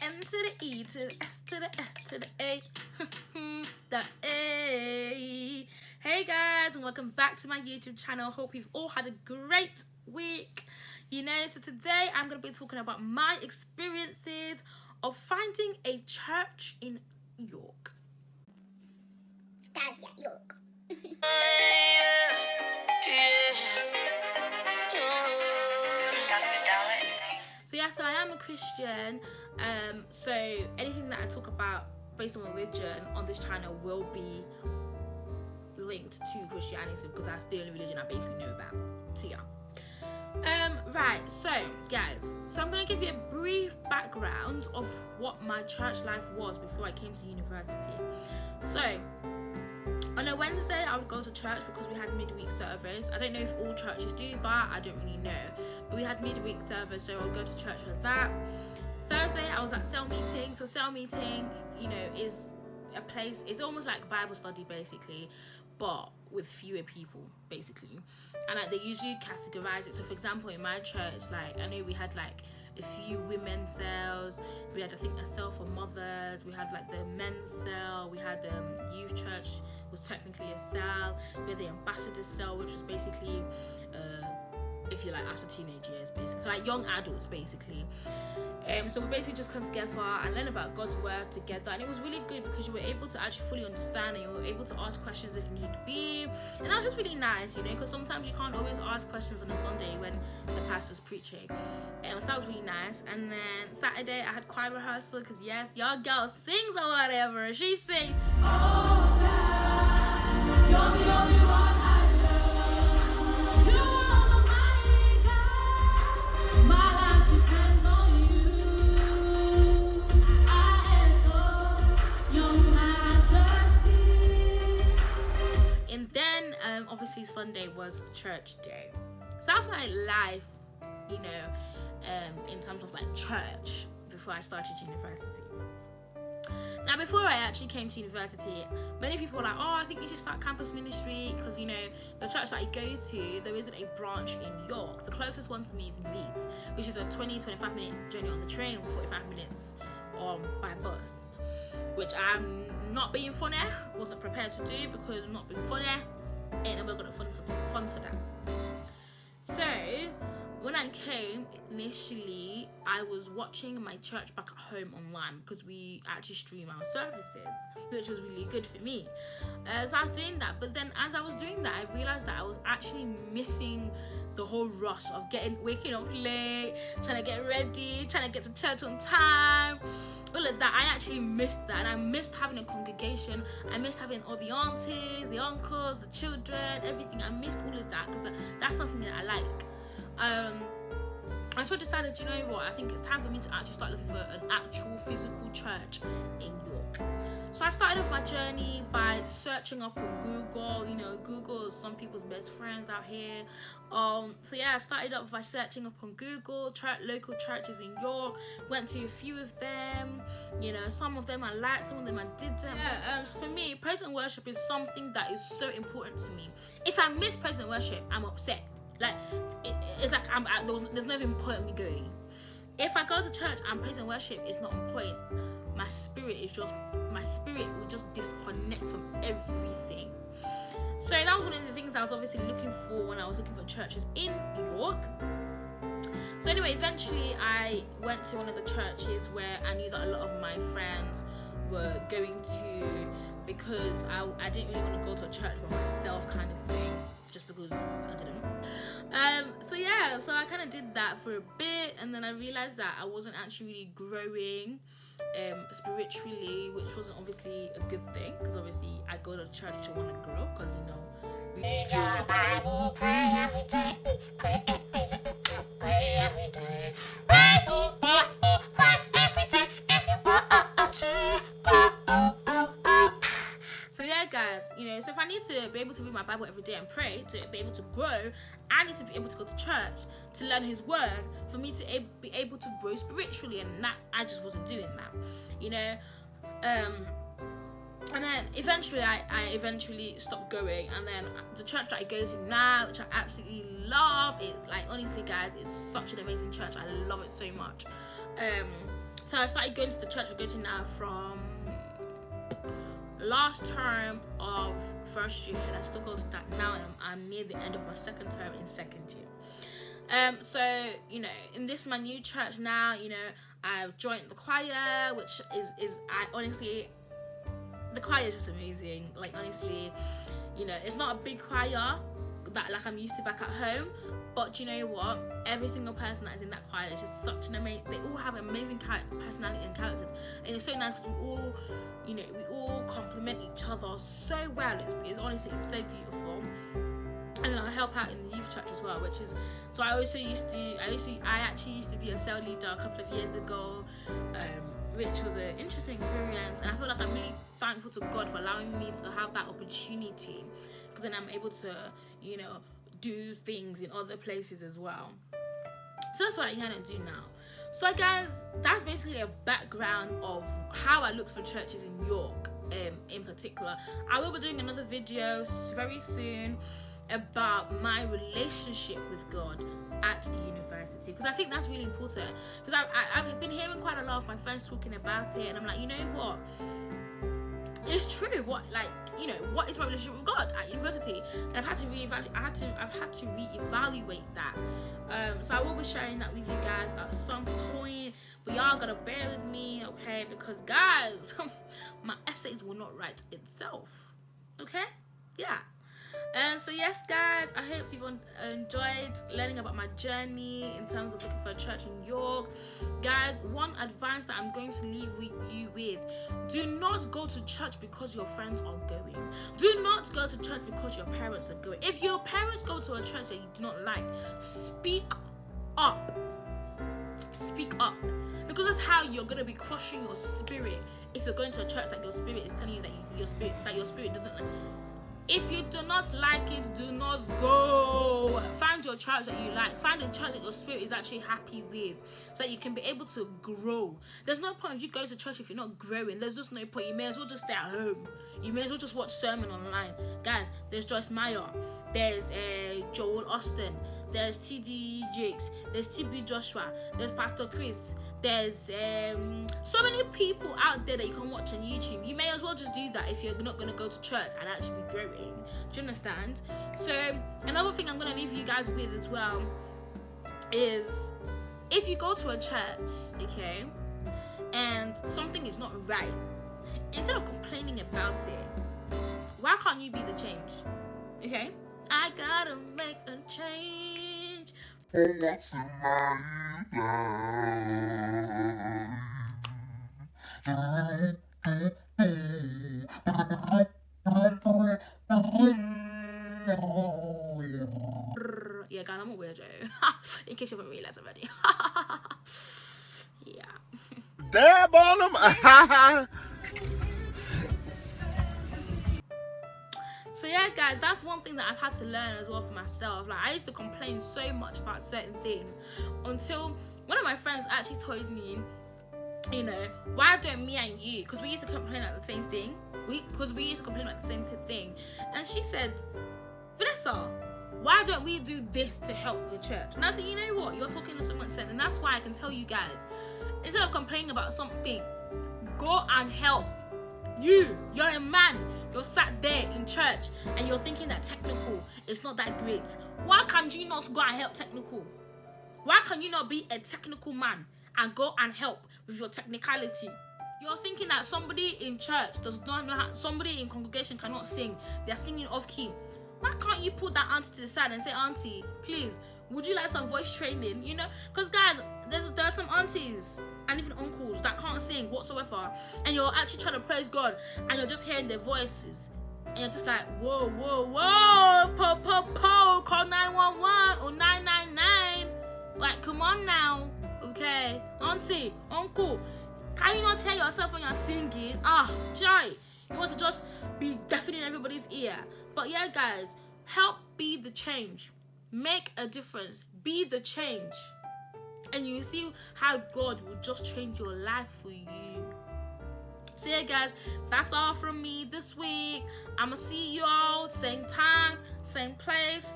N to the E to the S to the S to the A. The A. Hey guys, and welcome back to my YouTube channel. Hope you've all had a great week. So today I'm going to be talking about my experiences of finding a church in York. Guys, yeah, York. So I am a Christian, so anything that I talk about based on religion on this channel will be linked to Christianity because that's the only religion I basically know about. So yeah. Right, so guys, I'm going to give you a brief background of what my church life was before I came to university. So on a Wednesday I would go to church because we had midweek service. I don't know if all churches do, but I don't really know. But we had midweek service, so I would go to church for that. Thursday I was at cell meeting. So cell meeting, is a place, it's almost like Bible study basically, but with fewer people basically. And they usually categorize it. So for example, in my church, I know we had a few women's cells. We had, I think, a cell for mothers. We had the men's cell. We had youth church was technically a cell. We had the ambassador cell, which was basically if you after teenage years basically, so young adults basically. So we basically just come together and learn about God's word together, and it was really good because you were able to actually fully understand and you were able to ask questions if need be, and that was just really nice, because sometimes you can't always ask questions on a Sunday when the pastor's preaching. So that was really nice. And then Saturday I had choir rehearsal because yes, your girl sings or whatever. She sings, oh God, you're the only one I love. You are the mighty God. My life depends on you. I exalt your majesty. And then obviously Sunday was church day. So that was my life, in terms of church before I started university. Now, before I actually came to university, many people were like, oh, I think you should start campus ministry because, the church that I go to, there isn't a branch in York. The closest one to me is in Leeds, which is a 20-25 minute journey on the train or 45 minutes by bus, which I'm not being funny, wasn't prepared to do because I'm not being funny, ain't never got a fun for that. So when I came, initially, I was watching my church back at home online because we actually stream our services, which was really good for me. So I was doing that, but then as I was doing that, I realised that I was actually missing the whole rush of waking up late, trying to get ready, trying to get to church on time, all of that. I actually missed that, and I missed having a congregation. I missed having all the aunties, the uncles, the children, everything. I missed all of that because that's something that I like. I so decided, what, I think it's time for me to actually start looking for an actual physical church in York. So I started off my journey by searching up on Google. Google is some people's best friends out here. So yeah, I started up by searching up on Google local churches in York. Went to a few of them. Some of them I liked, some of them I didn't. Yeah. So for me, praise and worship is something that is so important to me. If I miss praise and worship, I'm upset. It's like there's no even point in me going. If I go to church and praise and worship is not on point, my spirit will just disconnect from everything. So that was one of the things I was obviously looking for when I was looking for churches in York. So anyway, eventually I went to one of the churches where I knew that a lot of my friends were going to, because I didn't really want to go to a church by myself kind of thing, just because I didn't. So I kind of did that for a bit, and then I realized that I wasn't actually really growing spiritually, which wasn't obviously a good thing, because obviously I go to church to want to grow, because read your Bible, pray every day, pray every day, pray every day, pray every day if you want to grow. So yeah, guys, so if I need to be able to read my Bible every day and pray to be able to grow, I need to be able to go to church to learn His word for me to be able to grow spiritually, and that I just wasn't doing that, And then eventually I eventually stopped going, and then the church that I go to now, which I absolutely love, it honestly guys, it's such an amazing church. I love it so much. So I started going to the church I go to now from last term of first year, and I still go to that now. I'm near the end of my second term in second year. So in this my new church now, I've joined the choir, which is I honestly, the choir is just amazing. Like honestly, it's not a big choir that like I'm used to back at home, but you know what? Every single person that is in that choir is just such an amazing. They all have amazing personality and characters, and it's so nice because we all complement each other so well. It's honestly so beautiful. And I help out in the youth church as well, which is so. I actually used to be a cell leader a couple of years ago, which was an interesting experience, and I feel like I'm really thankful to God for allowing me to have that opportunity, because then I'm able to do things in other places as well. So that's what I kind of do now. So guys, that's basically a background of how I look for churches in York in particular. I will be doing another video very soon about my relationship with God at university, because I think that's really important, because I've been hearing quite a lot of my friends talking about it, and I'm like, you know what, it's true. What is my relationship with God at university? And I've had to reevaluate that. So I will be sharing that with you guys at some point, but y'all gotta bear with me, okay? Because guys, my essays will not write itself, okay? Yeah. And so yes guys, I hope you've enjoyed learning about my journey in terms of looking for a church in York. Guys, one advice that I'm going to leave you with: do not go to church because your friends are going. Do not go to church because your parents are going. If your parents go to a church that you do not like, speak up. Speak up, because that's how you're going to be crushing your spirit. If you're going to a church that your spirit is telling you that your spirit doesn't like. If you do not like it, do not go. Find your church that you like. Find a church that your spirit is actually happy with, so that you can be able to grow. There's no point if you go to church if you're not growing. There's just no point. You may as well just stay at home. You may as well just watch sermon online. Guys, there's Joyce Meyer. There's Joel Austin. There's T.D. Jakes. There's T.B. Joshua. There's Pastor Chris. There's so many people out there that you can watch on YouTube. You may as well just do that if you're not going to go to church and actually be growing. Do you understand? So another thing I'm going to leave you guys with as well is, if you go to a church, okay, and something is not right, instead of complaining about it, why can't you be the change? Okay? I gotta make a change. Yeah, guys, I'm a weirdo. In case you haven't realized already. Yeah. Dab on them. So yeah guys, that's one thing that I've had to learn as well for myself. Like, I used to complain so much about certain things until one of my friends actually told me, why don't me and you, because we used to complain about the same thing, and she said, Vanessa, why don't we do this to help the church? And I said, you know what, you're talking to someone sense, and that's why I can tell you guys, instead of complaining about something, go and help. You're a man, you're sat there in church and you're thinking that technical is not that great. Why can't you not go and help technical? Why can you not be a technical man and go and help with your technicality? You're thinking that somebody in church does not know how, somebody in congregation cannot sing, they're singing off key. Why can't you put that auntie to the side and say, auntie, please, would you like some voice training? Because guys, there's some aunties and even uncles that can't sing whatsoever, and you're actually trying to praise God and you're just hearing their voices and you're just like, whoa, po, call 911 or 999. Like, come on now, okay? Auntie, uncle, can you not hear yourself when you're singing? Joy, you want to just be deafening everybody's ear. But yeah guys, help be the change. Make a difference. Be the change. And you see how God will just change your life for you. So yeah guys, that's all from me this week. I'ma see you all same time, same place.